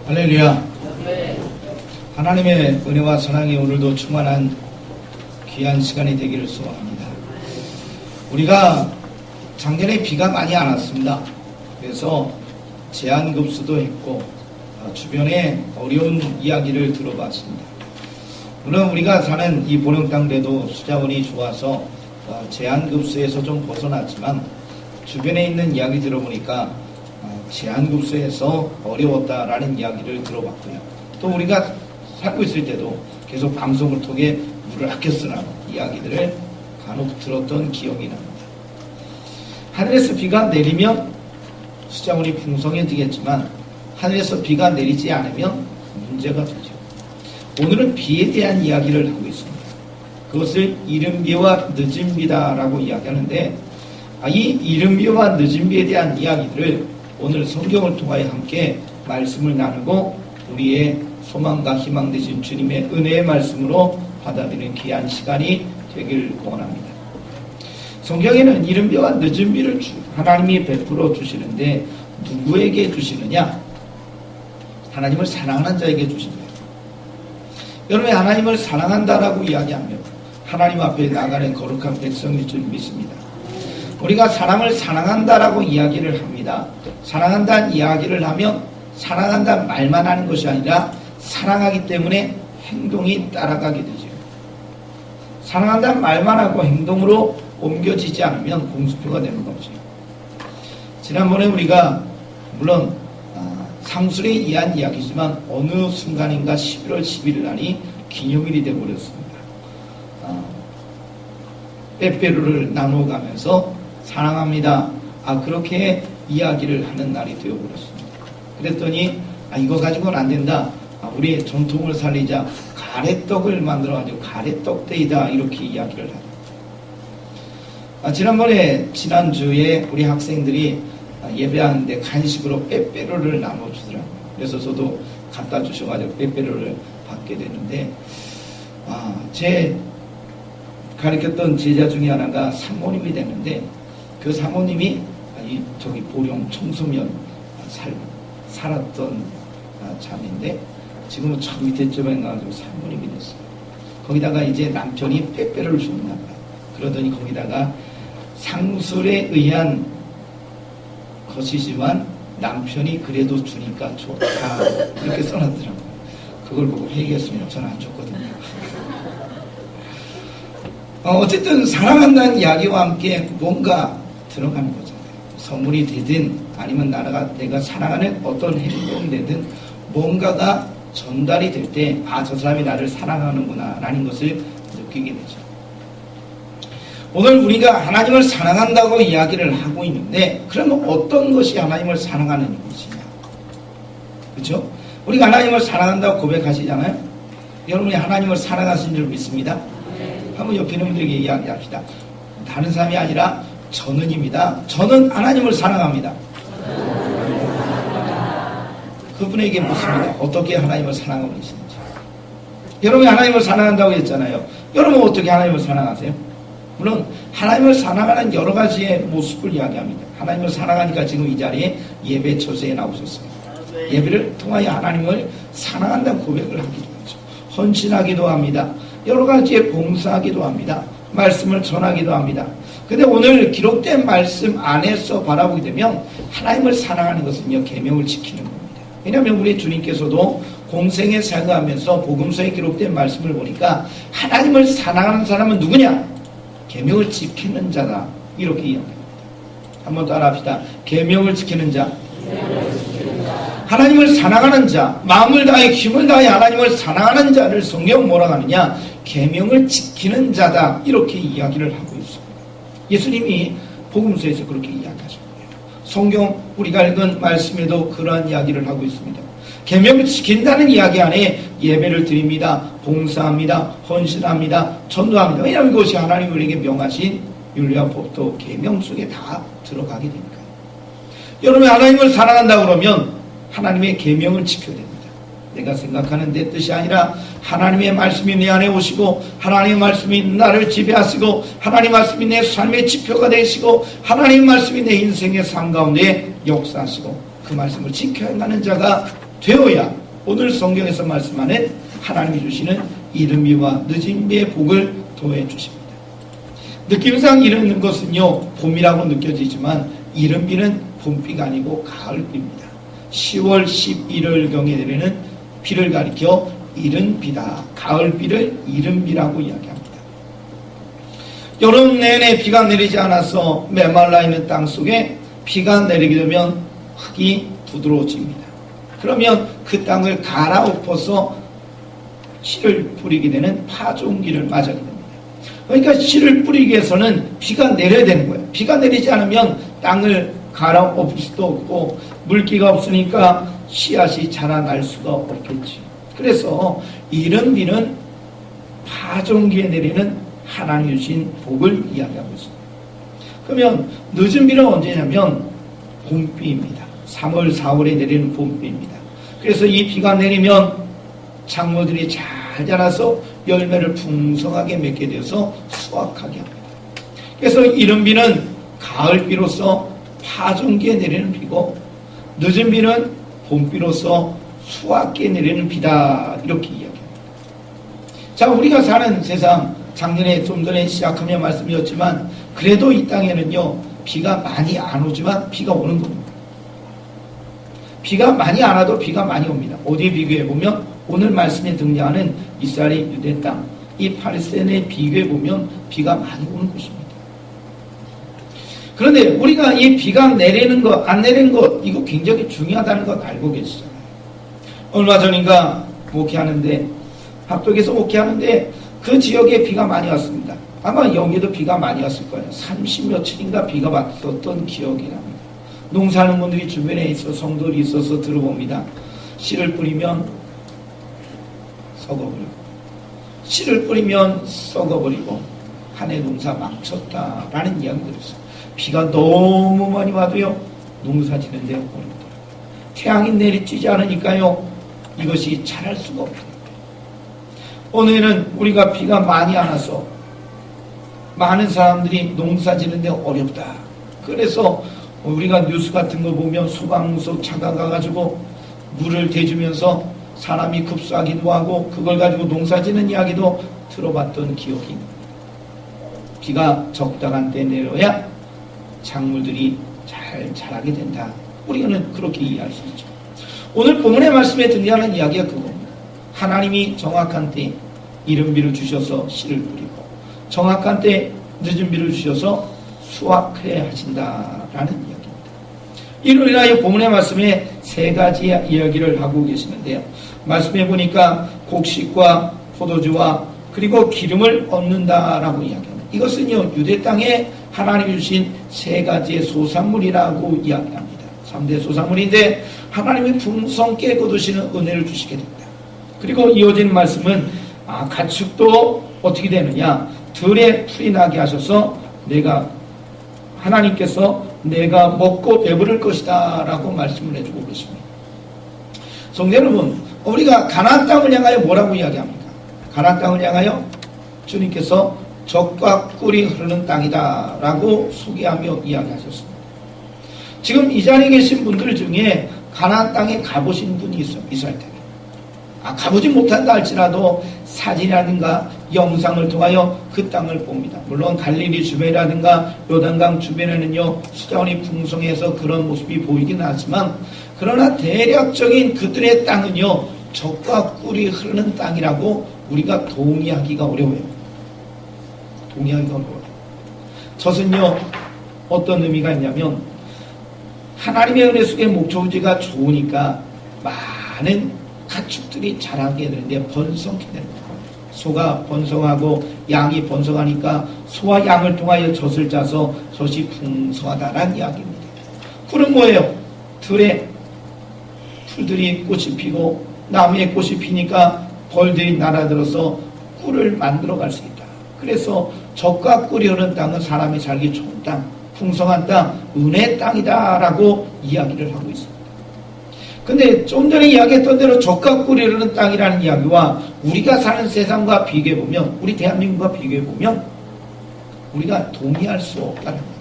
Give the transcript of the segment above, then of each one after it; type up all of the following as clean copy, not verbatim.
할렐루야. 하나님의 은혜와 사랑이 오늘도 충만한 귀한 시간이 되기를 소원합니다. 우리가 작년에 비가 많이 안 왔습니다. 그래서 제한급수도 했고 주변에 어려운 이야기를 들어봤습니다. 물론 우리가 사는 이 보령 땅대도 수자원이 좋아서 제한급수에서 좀 벗어났지만 주변에 있는 이야기 들어보니까 제한급수에서 어려웠다라는 이야기를 들어봤고요. 또 우리가 살고 있을 때도 계속 방송을 통해 물을 아껴 쓰라는 이야기들을 간혹 들었던 기억이 납니다. 하늘에서 비가 내리면 수자원이 풍성해지겠지만 하늘에서 비가 내리지 않으면 문제가 되죠. 오늘은 비에 대한 이야기를 하고 있습니다. 그것을 이른비와 늦은비다라고 이야기하는데 이 이른비와 늦은비에 대한 이야기들을 오늘 성경을 통하여 함께 말씀을 나누고 우리의 소망과 희망 되신 주님의 은혜의 말씀으로 받아들이는 귀한 시간이 되길 원합니다. 성경에는 이른비와 늦은비를 하나님이 베풀어 주시는데 누구에게 주시느냐? 하나님을 사랑하는 자에게 주십니다. 여러분이 하나님을 사랑한다라고 이야기하면 하나님 앞에 나가는 거룩한 백성일 줄 믿습니다. 우리가 사람을 사랑한다라고 이야기를 합니다. 사랑한다는 이야기를 하면 사랑한다는 말만 하는 것이 아니라 사랑하기 때문에 행동이 따라가게 되죠. 사랑한다는 말만 하고 행동으로 옮겨지지 않으면 공수표가 되는 거죠. 지난번에 우리가 물론 상술에 의한 이야기지만 어느 순간인가 11월 11일 날이 기념일이 되어버렸습니다. 빼빼로를 나눠가면서 사랑합니다. 그렇게 이야기를 하는 날이 되어버렸습니다. 그랬더니 이거 가지고는 안 된다. 우리의 전통을 살리자. 가래떡을 만들어가지고 가래떡데이다. 이렇게 이야기를 하다. 지난주에 우리 학생들이 예배하는데 간식으로 빼빼로를 나눠주더라고요. 그래서 저도 갖다 주셔가지고 빼빼로를 받게 되는데 제 가르쳤던 제자 중에 하나가 사모님이 됐는데 그 사모님이 저기 보령 청소년 살았던 자매인데 지금은 저 밑에 쪽에 가가지고 사모님이 됐어요. 거기다가 이제 남편이 빼빼로를 줬나 봐요. 그러더니 거기다가 상술에 의한 것이지만 남편이 그래도 주니까 좋다 이렇게 써놨더라고요. 그걸 보고 회개했으면 저는 안 줬거든요. 어쨌든 사랑한다는 이야기와 함께 뭔가 들어가는 거잖아요. 선물이 되든 아니면 내가 사랑하는 어떤 행동이 되든 뭔가가 전달이 될 때 저 사람이 나를 사랑하는구나 라는 것을 느끼게 되죠. 오늘 우리가 하나님을 사랑한다고 이야기를 하고 있는데 그러면 어떤 것이 하나님을 사랑하는 것이냐? 그렇죠? 우리가 하나님을 사랑한다고 고백하시잖아요. 여러분이 하나님을 사랑하신 줄 믿습니다. 한번 옆에 있는 분들에게 이야기합시다. 다른 사람이 아니라 저는입니다. 저는 하나님을 사랑합니다. 그분에게 묻습니다. 어떻게 하나님을 사랑하고 계시는지. 여러분이 하나님을 사랑한다고 했잖아요. 여러분 어떻게 하나님을 사랑하세요? 물론 하나님을 사랑하는 여러 가지의 모습을 이야기합니다. 하나님을 사랑하니까 지금 이 자리에 예배 처소에 나오셨습니다. 예배를 통하여 하나님을 사랑한다는 고백을 하기도 하죠. 헌신하기도 합니다. 여러 가지에 봉사하기도 합니다. 말씀을 전하기도 합니다. 근데 오늘 기록된 말씀 안에서 바라보게 되면 하나님을 사랑하는 것은요, 계명을 지키는 겁니다. 왜냐하면 우리 주님께서도 공생에 살아가면서 복음서에 기록된 말씀을 보니까 하나님을 사랑하는 사람은 누구냐? 계명을 지키는 자다. 이렇게 이야기합니다. 한번 따라합시다. 계명을 지키는 자. 하나님을 사랑하는 자, 마음을 다해 힘을 다해 하나님을 사랑하는 자를 성경 뭐라고 하느냐? 계명을 지키는 자다. 이렇게 이야기를 하고 있습니다. 예수님이 복음서에서 그렇게 이야기하셨고요. 성경 우리가 읽은 말씀에도 그러한 이야기를 하고 있습니다. 계명을 지킨다는 이야기 안에 예배를 드립니다. 봉사합니다. 헌신합니다. 전도합니다. 왜냐하면 그것이 하나님 우리에게 명하신 율례와 법도 계명 속에 다 들어가게 되니까요. 여러분이 하나님을 사랑한다 그러면 하나님의 계명을 지켜야 됩니다. 내가 생각하는 내 뜻이 아니라 하나님의 말씀이 내 안에 오시고 하나님의 말씀이 나를 지배하시고 하나님의 말씀이 내 삶의 지표가 되시고 하나님의 말씀이 내 인생의 삶 가운데 역사하시고 그 말씀을 지켜야 하는 자가 되어야 오늘 성경에서 말씀하는 하나님이 주시는 이른비와 늦은비의 복을 더해 주십니다. 느낌상 이르는 것은요, 봄이라고 느껴지지만 이른비는 봄비가 아니고 가을비입니다. 10월 11월경에 내리는 비를 가리켜 이른비다. 가을비를 이른비라고 이야기합니다. 여름 내내 비가 내리지 않아서 메말라 있는 땅 속에 비가 내리게 되면 흙이 부드러워집니다. 그러면 그 땅을 갈아엎어서 씨를 뿌리게 되는 파종기를 맞게 됩니다. 그러니까 씨를 뿌리기 위해서는 비가 내려야 되는 거예요. 비가 내리지 않으면 땅을 갈아엎을 수도 없고 물기가 없으니까 씨앗이 자라날 수가 없겠지. 그래서 이른 비는 파종기에 내리는 하나님 주신 복을 이야기하고 있습니다. 그러면 늦은 비는 언제냐면 봄비입니다. 3월, 4월에 내리는 봄비입니다. 그래서 이 비가 내리면 작물들이 잘 자라서 열매를 풍성하게 맺게 되어서 수확하게 합니다. 그래서 이른 비는 가을비로서 파종기에 내리는 비고 늦은 비는 봄비로서 수확기에 내리는 비다, 이렇게 이야기합니다. 자, 우리가 사는 세상, 작년에 좀 전에 시작하며 말씀이었지만 그래도 이 땅에는요 비가 많이 안 오지만 비가 오는 겁니다. 비가 많이 안 와도 비가 많이 옵니다. 어디에 비교해보면 오늘 말씀에 등장하는 이스라엘의 유대 땅, 이 팔레스타인에 비교해보면 비가 많이 오는 곳입니다. 그런데 우리가 이 비가 내리는 것, 안 내리는 것, 이거 굉장히 중요하다는 것 알고 계시잖아요. 얼마 전인가 목회하는데, 합독에서 목회하는데 그 지역에 비가 많이 왔습니다. 아마 여기도 비가 많이 왔을 거예요. 30며칠인가 비가 왔었던 기억이 납니다. 농사하는 분들이 주변에 있어 성도들이 있어서 들어봅니다. 씨를 뿌리면 썩어버리고, 씨를 뿌리면 썩어버리고 한 해 농사 망쳤다라는 이야기 들었어요. 비가 너무 많이 와도요 농사 지는데 어렵더라고요. 태양이 내리쬐지 않으니까요 이것이 자랄 수가 없더라고요. 오늘은 우리가 비가 많이 안 와서 많은 사람들이 농사 지는데 어렵다. 그래서 우리가 뉴스 같은 거 보면 소방서 차가 가가지고 물을 대주면서 사람이 급수하기도 하고 그걸 가지고 농사 짓는 이야기도 들어봤던 기억이 있습니다. 비가 적당한 때 내려야 작물들이 잘 자라게 된다. 우리는 그렇게 이해할 수 있죠. 오늘 본문의 말씀에 등장하는 이야기가 그겁니다. 하나님이 정확한 때 이른 비를 주셔서 씨를 뿌리고 정확한 때 늦은 비를 주셔서 수확해 하신다라는 이야기입니다. 이로 인하여 본문의 말씀에 세 가지 이야기를 하고 계시는데요. 말씀해 보니까 곡식과 포도주와 그리고 기름을 얻는다라고 이야기합니다. 이것은요 유대 땅에 하나님이 주신 세 가지의 소산물이라고 이야기합니다. 3대 소산물인데 하나님이 풍성케 거두시는 은혜를 주시게 됩니다. 그리고 이어진 말씀은 가축도 어떻게 되느냐, 들에 풀이 나게 하셔서 하나님께서 내가 먹고 배부를 것이다 라고 말씀을 해주고 계십니다. 성도 여러분, 우리가 가나안 땅을 향하여 뭐라고 이야기합니까? 가나안 땅을 향하여 주님께서 젖과 꿀이 흐르는 땅이다 라고 소개하며 이야기하셨습니다. 지금 이 자리에 계신 분들 중에 가나안 땅에 가보신 분이 있어요. 이스라엘 땅에. 가보지 못한다 할지라도 사진이라든가 영상을 통하여 그 땅을 봅니다. 물론 갈릴리 주변이라든가 요단강 주변에는요 수자원이 풍성해서 그런 모습이 보이긴 하지만 그러나 대략적인 그들의 땅은요 젖과 꿀이 흐르는 땅이라고 우리가 동의하기가 어려워요. 동의하기가 어려워요. 젖은요 어떤 의미가 있냐면 하나님의 은혜 속에 목초지가 좋으니까 많은 가축들이 자라게 되는데 번성하게 되는 거예요. 소가 번성하고 양이 번성하니까 소와 양을 통하여 젖을 짜서 젖이 풍성하다라는 이야기입니다. 꿀은 뭐예요? 들에 풀들이 꽃이 피고 나무에 꽃이 피니까 벌들이 날아들어서 꿀을 만들어 갈 수 있다. 그래서 젖과 꿀이 흐르는 땅은 사람이 살기 좋은 땅, 풍성한 땅, 은혜의 땅이다라고 이야기를 하고 있습니다. 근데 좀 전에 이야기했던 대로 젖과 꿀이 흐르는 땅이라는 이야기와 우리가 사는 세상과 비교해보면, 우리 대한민국과 비교해보면 우리가 동의할 수 없다는 거예요.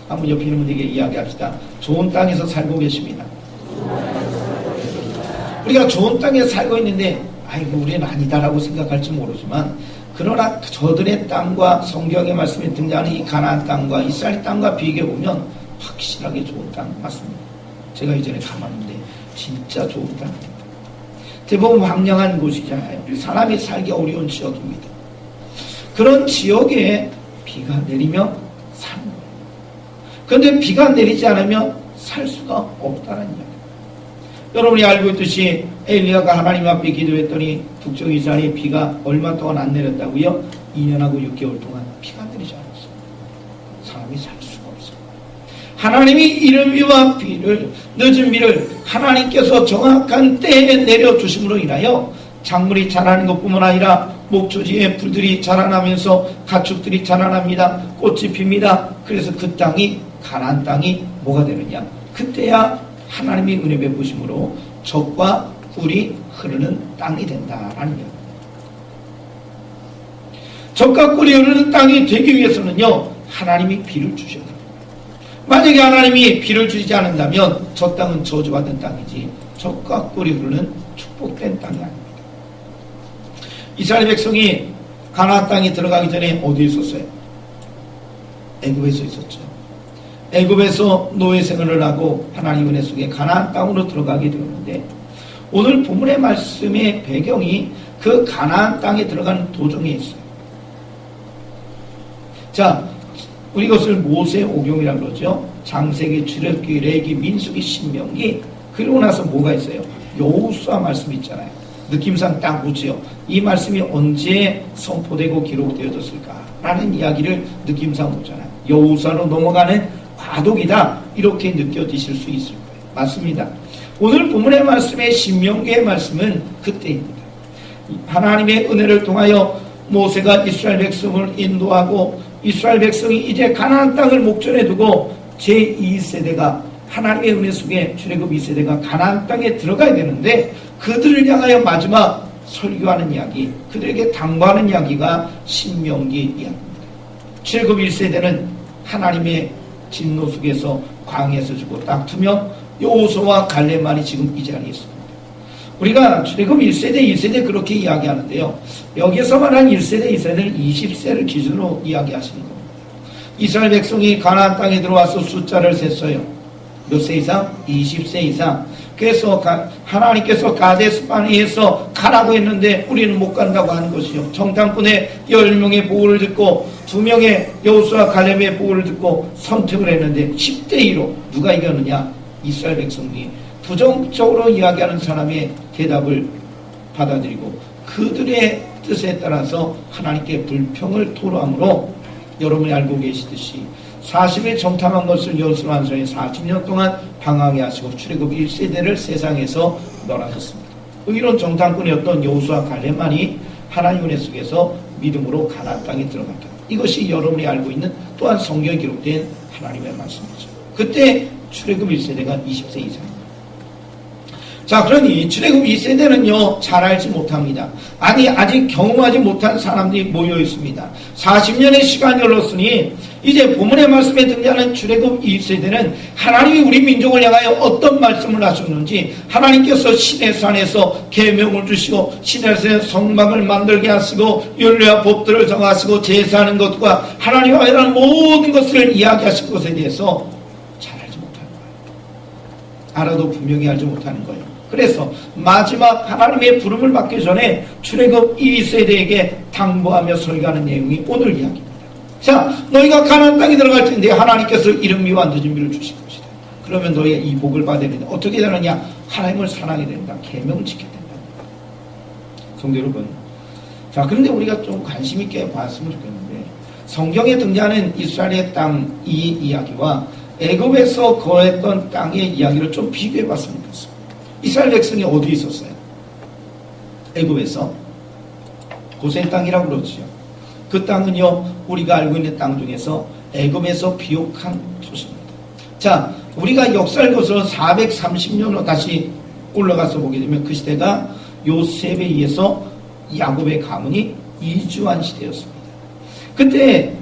한번 옆에 있는 분에게 이야기합시다. 좋은 땅에서 살고 계십니다. 우리가 좋은 땅에 살고 있는데 아이고 우리는 아니다라고 생각할지 모르지만 그러나 저들의 땅과 성경의 말씀에 등장하는 이 가나안 땅과 이스라엘 땅과 비교해보면 확실하게 좋은 땅 맞습니다. 제가 이전에 가봤는데 진짜 좋은 땅입니다. 대부분 황량한 곳이잖아요. 사람이 살기 어려운 지역입니다. 그런 지역에 비가 내리면 사는 거예요. 그런데 비가 내리지 않으면 살 수가 없다는 이야기입니다. 여러분이 알고 있듯이 엘리야가 하나님 앞에 기도했더니 북쪽 이스라엘에 비가 얼마 동안 안 내렸다고요? 2년하고 6개월 동안 비가 내리지 않았어요. 사람이 살 수가 없어요. 하나님이 이른 비와 비를, 늦은 비를 하나님께서 정확한 때에 내려주심으로 인하여 작물이 자라는 것뿐만 아니라 목초지에 풀들이 자라나면서 가축들이 자라납니다. 꽃이 핍니다. 그래서 그 땅이 가나안 땅이 뭐가 되느냐? 그때야 하나님의 은혜 베푸심으로 젖과 꿀이 흐르는 땅이 된다라는 이야기입니다. 젖과 꿀이 흐르는 땅이 되기 위해서는요, 하나님이 비를 주셔야 됩니다. 만약에 하나님이 비를 주지 않는다면 저 땅은 저주받은 땅이지 젖과 꿀이 흐르는 축복된 땅이 아닙니다. 이스라엘 백성이 가나안 땅에 들어가기 전에 어디에 있었어요? 애굽에서 있었죠. 애굽에서 노예 생활을 하고 하나님 은혜 속에 가나안 땅으로 들어가게 되었는데 오늘 본문의 말씀의 배경이 그 가나안 땅에 들어가는 도중에 있어요. 자, 우리 이것을 모세오경이라고 그러죠. 창세기, 출애굽기, 레위기, 민수기, 신명기, 그리고 나서 뭐가 있어요? 여호수아 말씀이 있잖아요. 느낌상 딱 보지요. 이 말씀이 언제 선포되고 기록되어졌을까라는 이야기를 느낌상 보잖아요. 여호수아로 넘어가는 과도기다 이렇게 느껴지실 수 있을 거예요. 맞습니다. 오늘 본문의 말씀의 신명기의 말씀은 그때입니다. 하나님의 은혜를 통하여 모세가 이스라엘 백성을 인도하고 이스라엘 백성이 이제 가나안 땅을 목전에 두고 제2세대가 하나님의 은혜 속에 출애굽 2세대가 가나안 땅에 들어가야 되는데 그들을 향하여 마지막 설교하는 이야기, 그들에게 당부하는 이야기가 신명기 이야기입니다. 출애굽 1세대는 하나님의 진노 속에서 광야에서 죽고 딱 2명 여호수아와 갈렙만이 지금 이 자리에 있습니다. 우리가 출애굽 1세대, 2세대 그렇게 이야기하는데요. 여기에서 말한 1세대, 2세대는 20세를 기준으로 이야기하시는 겁니다. 이스라엘 백성이 가나안 땅에 들어와서 숫자를 셌어요. 몇 세 이상? 20세 이상. 그래서 하나님께서 가데스바네에서 가라고 했는데 우리는 못 간다고 하는 것이요. 정탐꾼의 10명의 보고를 듣고 2명의 여호수아 갈렙의 보고를 듣고 선택을 했는데 10대 2로 누가 이겼느냐? 이스라엘 백성이 부정적으로 이야기하는 사람의 대답을 받아들이고 그들의 뜻에 따라서 하나님께 불평을 토로함으로 여러분이 알고 계시듯이 40일 정탐한 것을 여호수아 왕성에 40년 동안 방황해 하시고 출애굽 1세대를 세상에서 멸하셨습니다. 의로운 정탐꾼이었던 여호수아 갈렙만이 하나님 은혜 속에서 믿음으로 가나안 땅에 들어갔다. 이것이 여러분이 알고 있는 또한 성경에 기록된 하나님의 말씀이죠. 그때 출애굽 1세대가 20세 이상입니다. 자, 그러니 출애굽 2세대는요 잘 알지 못합니다. 아니 아직 경험하지 못한 사람들이 모여 있습니다. 40년의 시간이 흘렀으니 이제 본문의 말씀에 등장하는 출애굽 2세대는 하나님이 우리 민족을 향하여 어떤 말씀을 하셨는지, 하나님께서 시내산에서 계명을 주시고 시내산에 성막을 만들게 하시고 율례와 법들을 정하시고 제사하는 것과 하나님과 관련한 모든 것을 이야기하신 것에 대해서 잘 알지 못하는 거예요. 알아도 분명히 알지 못하는 거예요. 그래서 마지막 하나님의 부름을 받기 전에 출애굽 2세대에게 당부하며 설교하는 내용이 오늘 이야기입니다. 자, 너희가 가나안 땅에 들어갈 텐데 하나님께서 이른비와 늦은 비를 주실 것이다. 그러면 너희가 이 복을 받아야 된다. 어떻게 되느냐? 하나님을 사랑해야 된다. 계명을 지켜야 된다. 성도 여러분, 자, 그런데 우리가 좀 관심 있게 봤으면 좋겠는데 성경에 등장하는 이스라엘의 땅 이 이야기와 애굽에서 거했던 땅의 이야기를 좀 비교해 봤으면 좋겠습니다. 이스라엘 백성이 어디에 있었어요? 애굽에서 고센 땅이라고 그러죠. 그 땅은요 우리가 알고 있는 땅 중에서 애굽에서 비옥한 도시입니다. 자, 우리가 역사를 거슬러 430년으로 다시 올라가서 보게 되면 그 시대가 요셉에 의해서 야곱의 가문이 이주한 시대였습니다. 그때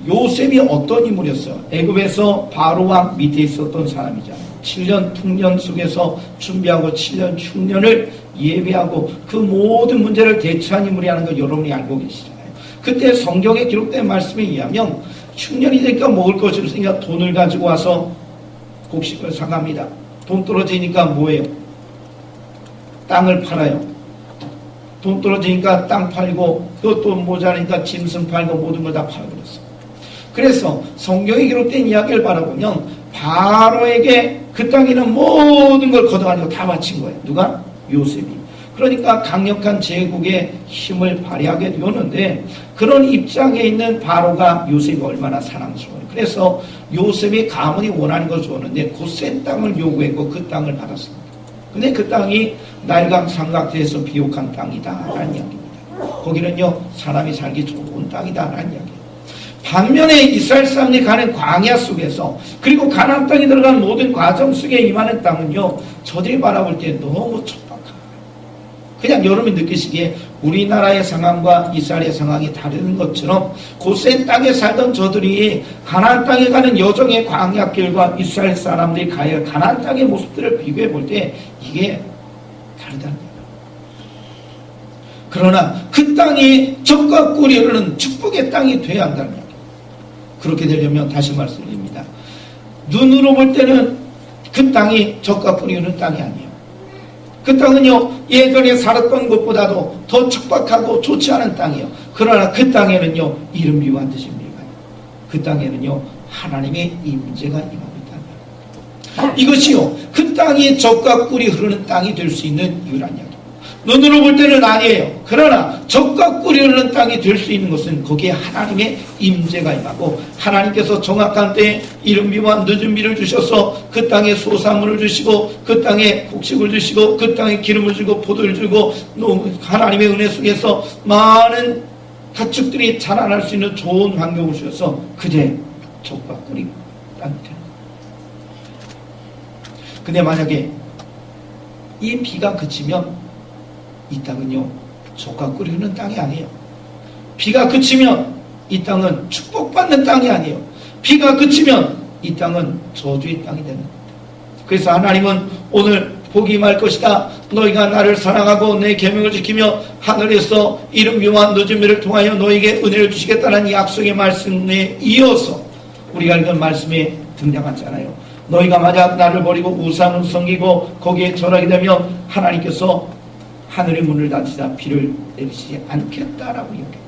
요셉이 어떤 인물이었어요? 애굽에서 바로 왕 밑에 있었던 사람이잖아요. 7년 풍년 속에서 준비하고 7년 흉년을 예비하고 그 모든 문제를 대처한 인물이라는 거 여러분이 알고 계시잖아요. 그때 성경에 기록된 말씀에 의하면 흉년이 되니까 먹을 것이 없으니까 돈을 가지고 와서 곡식을 사갑니다. 돈 떨어지니까 뭐예요? 땅을 팔아요. 돈 떨어지니까 땅 팔고 또 돈 모자라니까 짐승 팔고 모든 걸 다 팔아버렸어요. 그래서 성경에 기록된 이야기를 바라보면 바로에게 그 땅에 있는 모든 걸 걷어가지고 다 바친 거예요. 누가? 요셉이. 그러니까 강력한 제국의 힘을 발휘하게 되었는데 그런 입장에 있는 바로가 요셉이 얼마나 사랑스러워요. 그래서 요셉이 가문이 원하는 걸 주었는데 곧센 땅을 요구했고 그 땅을 받았습니다. 근데 그 땅이 나일강 삼각대에서 비옥한 땅이다라는 이야기입니다. 거기는요 사람이 살기 좋은 땅이다라는 이야기예요. 반면에 이스라엘 사람들이 가는 광야 속에서 그리고 가나안 땅에 들어간 모든 과정 속에 임하는 땅은요 저들이 바라볼 때 너무 척박한 그냥 여러분이 느끼시기에 우리나라의 상황과 이스라엘의 상황이 다른 것처럼 곧센 땅에 살던 저들이 가나안 땅에 가는 여정의 광야길과 이스라엘 사람들이 가야 할 가나안 땅의 모습들을 비교해 볼 때 이게 다르다는 거예요. 그러나 그 땅이 적과 꿀이 흐르는 축복의 땅이 되어야 한다는 거예요. 그렇게 되려면 다시 말씀드립니다. 눈으로 볼 때는 그 땅이 적과 꿀이 흐르는 땅이 아니에요. 그 땅은요 예전에 살았던 것보다도 더 척박하고 좋지 않은 땅이에요. 그러나 그 땅에는요 이름 미워한 뜻이 미가요. 그 땅에는요 하나님의 임재가 임하고 있다는 거예요. 이것이요 그 땅이 적과 꿀이 흐르는 땅이 될 수 있는 이유란 이야기예요. 눈으로 볼 때는 아니에요. 그러나 적과 꿀이 흐르는 땅이 될 수 있는 것은 거기에 하나님의 임재가 임하고 하나님께서 정확한 때에 이른 비와 늦은 비를 주셔서 그 땅에 소산물을 주시고 그 땅에 곡식을 주시고 그 땅에 기름을 주고 포도를 주고 하나님의 은혜 속에서 많은 가축들이 자라날 수 있는 좋은 환경을 주셔서 그대 적과 꿀이 땅이 되는 거예요. 근데 만약에 이 비가 그치면 이 땅은요 적과 꿀이 흐르는 땅이 아니에요. 비가 그치면 이 땅은 축복받는 땅이 아니에요. 비가 그치면 이 땅은 저주의 땅이 되는 겁니다. 그래서 하나님은 오늘 복이 임할 것이다. 너희가 나를 사랑하고 내 계명을 지키며 하늘에서 이른 비와 늦은 비를 통하여 너에게 은혜를 주시겠다는 약속의 말씀에 이어서 우리가 읽은 말씀에 등장하잖아요. 너희가 만약 나를 버리고 우상을 섬기고 거기에 절하게 되면 하나님께서 하늘의 문을 닫으시다 비를 내리시지 않겠다라고 이야기합니다.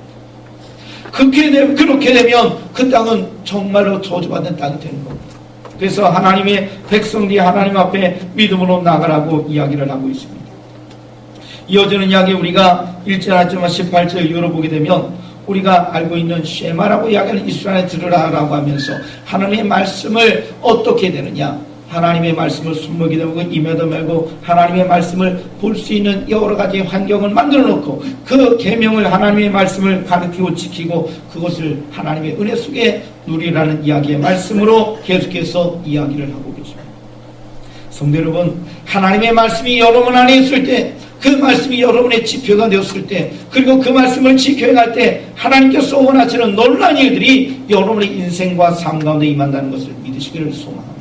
그렇게 되면 그 땅은 정말로 저주받는 땅이 되는 겁니다. 그래서 하나님의 백성들이 하나님 앞에 믿음으로 나가라고 이야기를 하고 있습니다. 이어지는 이야기 우리가 1절 18절 열어보게 되면 우리가 알고 있는 쉐마라고 이야기하는 이스라엘에 들으라라고 하면서 하나님의 말씀을 어떻게 되느냐 하나님의 말씀을 숨먹이 되고 임해도 말고 하나님의 말씀을 볼 수 있는 여러 가지 환경을 만들어 놓고 그 계명을 하나님의 말씀을 가르치고 지키고 그것을 하나님의 은혜 속에 누리라는 이야기의 말씀으로 계속해서 이야기를 하고 계십니다. 성도 여러분 하나님의 말씀이 여러분 안에 있을 때 그 말씀이 여러분의 지표가 되었을 때 그리고 그 말씀을 지켜갈 때 하나님께서 원하시는 놀라운 일들이 여러분의 인생과 삶 가운데 임한다는 것을 믿으시기를 소망합니다.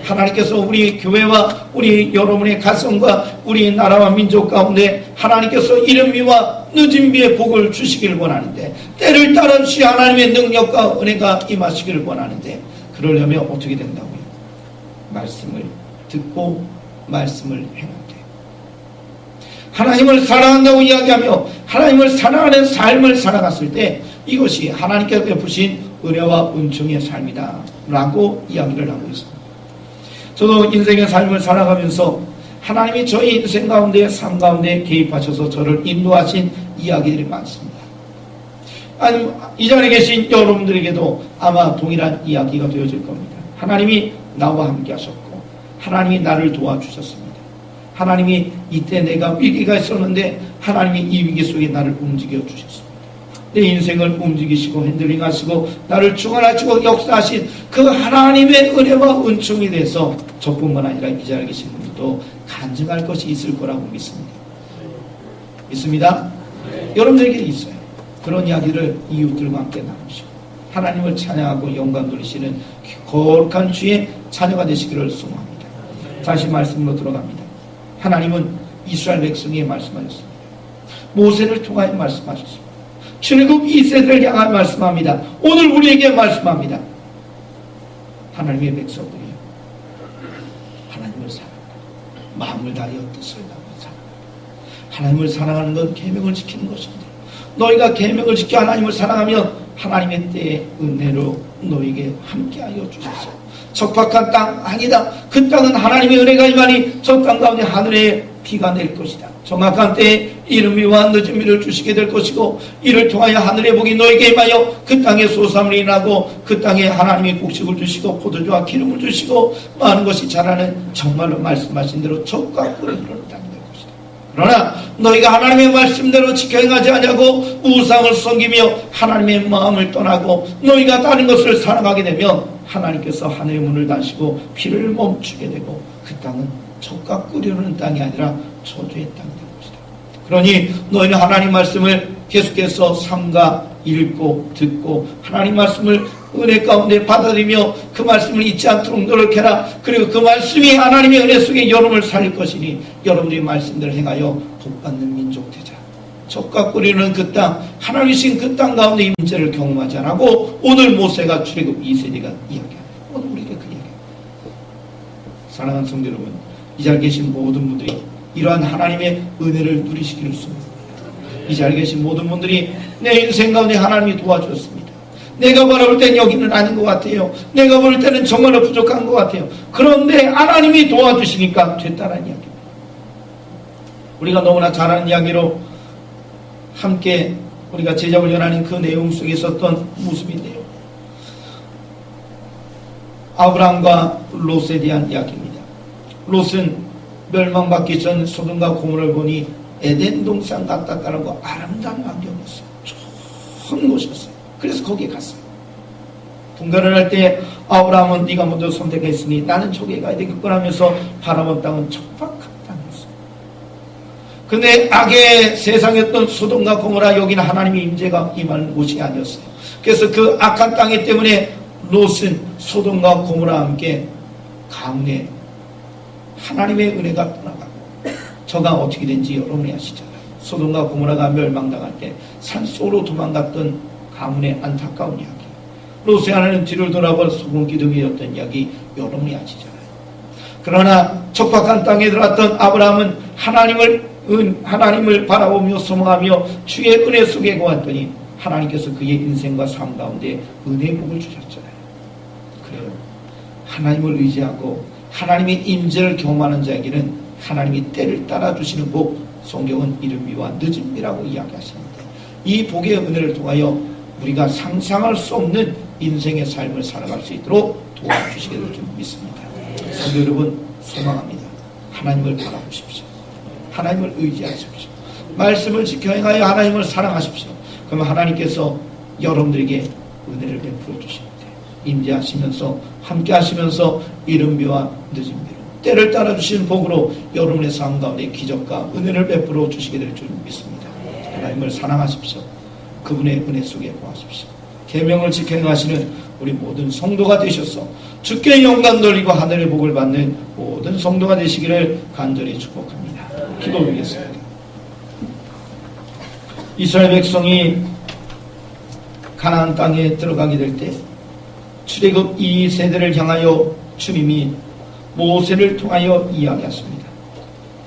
하나님께서 우리 교회와 우리 여러분의 가정과 우리 나라와 민족 가운데 하나님께서 이른 비와 늦은 비의 복을 주시기를 원하는데 때를 따라 주시 하나님의 능력과 은혜가 임하시기를 원하는데 그러려면 어떻게 된다고요? 말씀을 듣고 말씀을 행하게 하나님을 사랑한다고 이야기하며 하나님을 사랑하는 삶을 살아갔을 때 이것이 하나님께서 베푸신 은혜와 은총의 삶이다 라고 이야기를 하고 있습니다. 저도 인생의 삶을 살아가면서 하나님이 저희 인생 가운데 삶 가운데 개입하셔서 저를 인도하신 이야기들이 많습니다. 아니, 이 자리에 계신 여러분들에게도 아마 동일한 이야기가 되어질 겁니다. 하나님이 나와 함께 하셨고 하나님이 나를 도와주셨습니다. 하나님이 이때 내가 위기가 있었는데 하나님이 이 위기 속에 나를 움직여 주셨습니다. 내 인생을 움직이시고 핸들링 하시고 나를 주관하시고 역사하신 그 하나님의 은혜와 은총에 대해서 저뿐만 아니라 이 자리에 계신 분들도 간증할 것이 있을 거라고 믿습니다. 있습니다? 네. 여러분들에게 있어요. 그런 이야기를 이웃들과 함께 나누시고 하나님을 찬양하고 영광 돌리시는 거룩한 주의 자녀가 되시기를 소망합니다. 다시 말씀으로 들어갑니다. 하나님은 이스라엘 백성에게 말씀하셨습니다. 모세를 통하여 말씀하셨습니다. 출애굽 2세대를 향하여 말씀합니다. 오늘 우리에게 말씀합니다. 하나님의 백성들이 하나님을 사랑한다. 마음을 다하여 뜻을 다하여 사랑한다. 하나님을 사랑하는 건 계명을 지키는 것입니다. 너희가 계명을 지켜 하나님을 사랑하면 하나님의 때의 은혜로 너희에게 함께하여 주소서. 적박한 땅 아니다. 그 땅은 하나님의 은혜가 임하니 저 땅 가운데 하늘에 비가 낼 것이다. 정확한 때에 이른 비와 늦은 비를 주시게 될 것이고 이를 통하여 하늘의 복이 너에게 임하여 그 땅에 소사물이 나고 그 땅에 하나님의 곡식을 주시고 포도주와 기름을 주시고 많은 것이 자라는 정말로 말씀하신 대로 적과 꿀을 흐르는 땅이 될 것이다. 그러나 너희가 하나님의 말씀대로 지켜 행하지 않냐고 우상을 섬기며 하나님의 마음을 떠나고 너희가 다른 것을 사랑하게 되면 하나님께서 하늘의 문을 닫으시고 비를 멈추게 되고 그 땅은 적과 꿀이 흐르는 땅이 아니라 저주의 땅이 될 것이다. 그러니 너희는 하나님 말씀을 계속해서 삼가 읽고 듣고 하나님 말씀을 은혜 가운데 받아들이며 그 말씀을 잊지 않도록 노력해라. 그리고 그 말씀이 하나님의 은혜 속에 여러분을 살릴 것이니 여러분들이 말씀대로 행하여 복받는 민족 되자. 적과 꿀이는 그 땅, 하나님이신 그 땅 가운데 임재를 경험하지 않고 오늘 모세가 출애굽 2세대가 이야기합니다. 오늘 우리에게 그 이야기합니다. 사랑하는 성도 여러분, 이 자리에 계신 모든 분들이 이러한 하나님의 은혜를 누리시기를 소원합니다. 이 자리에 계신 모든 분들이 내 인생 가운데 하나님이 도와주었습니다. 내가 바라볼 땐 여기는 아닌 것 같아요. 내가 볼 때는 정말로 부족한 것 같아요. 그런데 하나님이 도와주시니까 됐다는 이야기입니다. 우리가 너무나 잘 아는 이야기로 함께 우리가 제자훈련하는 그 내용 속에 있었던 모습인데요. 아브라함과 롯에 대한 이야기입니다. 롯은 멸망받기 전 소돔과 고모를 보니 에덴 동산 같았다는 거 아름다운 환경이었어요. 좋은 곳이었어요. 그래서 거기에 갔어요. 분간을 할 때 아브라함은 네가 먼저 선택했으니 나는 저기에 가야 되겠구나 하면서 바라본 땅은 척박한 땅이었어요. 근데 악의 세상이었던 소돔과 고모라 여기는 하나님의 임재가 임하는 곳이 아니었어요. 그래서 그 악한 땅이 때문에 롯은 소돔과 고모라와 함께 가문에 하나님의 은혜가 떠나가고 저가 어떻게 된지 여러분이 아시잖아요. 소돔과 고모라가 멸망당할 때 산속으로 도망갔던 가문의 안타까운 이야기, 롯의 아내는 뒤를 돌아볼 소금 기둥이었던 이야기 여러분이 아시잖아요. 그러나 척박한 땅에 들어왔던 아브라함은 하나님을 바라보며 소망하며 주의 은혜 속에 거했더니 하나님께서 그의 인생과 삶 가운데 은혜의 복을 주셨잖아요. 그래요. 하나님을 의지하고 하나님의 임재를 경험하는 자에게는 하나님이 때를 따라 주시는 복, 성경은 이른비와 늦은비라고 이야기하십니다. 이 복의 은혜를 통하여 우리가 상상할 수 없는 인생의 삶을 살아갈 수 있도록 도와주시게 될 줄 믿습니다. 성도 여러분, 소망합니다. 하나님을 바라보십시오. 하나님을 의지하십시오. 말씀을 지켜 행하여 하나님을 사랑하십시오. 그러면 하나님께서 여러분들에게 은혜를 베풀어 주십니다. 임재하시면서 함께 하시면서 이른비와 늦은비로 때를 따라 주신 복으로 여러분의 삶 가운데 기적과 은혜를 베풀어 주시게 될 줄 믿습니다. 하나님을 사랑하십시오. 그분의 은혜 속에 거하십시오. 계명을 지켜 행하시는 우리 모든 성도가 되셔서 주께 영광 돌리고 하늘의 복을 받는 모든 성도가 되시기를 간절히 축복합니다. 기도드리겠습니다. 이스라엘 백성이 가나안 땅에 들어가게 될 때 출애굽 2세대를 향하여 주님이 모세를 통하여 이야기했습니다.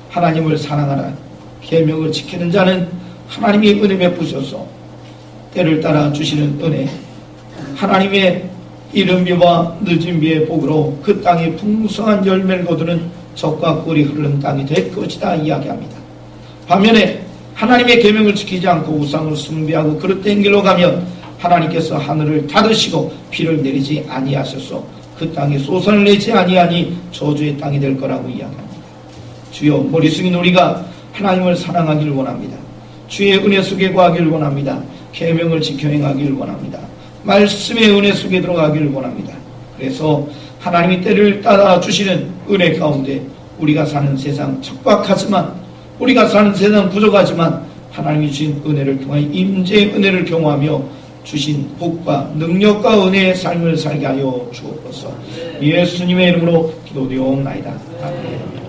하나님을 사랑하라. 계명을 지키는 자는 하나님이 은혜 베푸셔서 때를 따라 주시는 은혜, 하나님의 이른비와 늦은비의 복으로 그 땅이 풍성한 열매를 거두는 젖과 꿀이 흐르는 땅이 될 것이다 이야기합니다. 반면에 하나님의 계명을 지키지 않고 우상을 숭배하고 그릇된 길로 가면 하나님께서 하늘을 닫으시고 비를 내리지 아니하셔서 그 땅이 소선을 내지 아니하니 저주의 땅이 될 거라고 이야기합니다. 주여, 머리 숙인 우리가 하나님을 사랑하기를 원합니다. 주의 은혜 속에 거하기를 원합니다. 계명을 지켜 행하기를 원합니다. 말씀의 은혜 속에 들어가기를 원합니다. 그래서 하나님이 때를 따라 주시는 은혜 가운데 우리가 사는 세상 척박하지만, 우리가 사는 세상 부족하지만 하나님이 주신 은혜를 통하여 임재의 은혜를 경험하며 주신 복과 능력과 은혜의 삶을 살게 하여 주옵소서. 예수님의 이름으로 기도드리옵나이다. 아멘.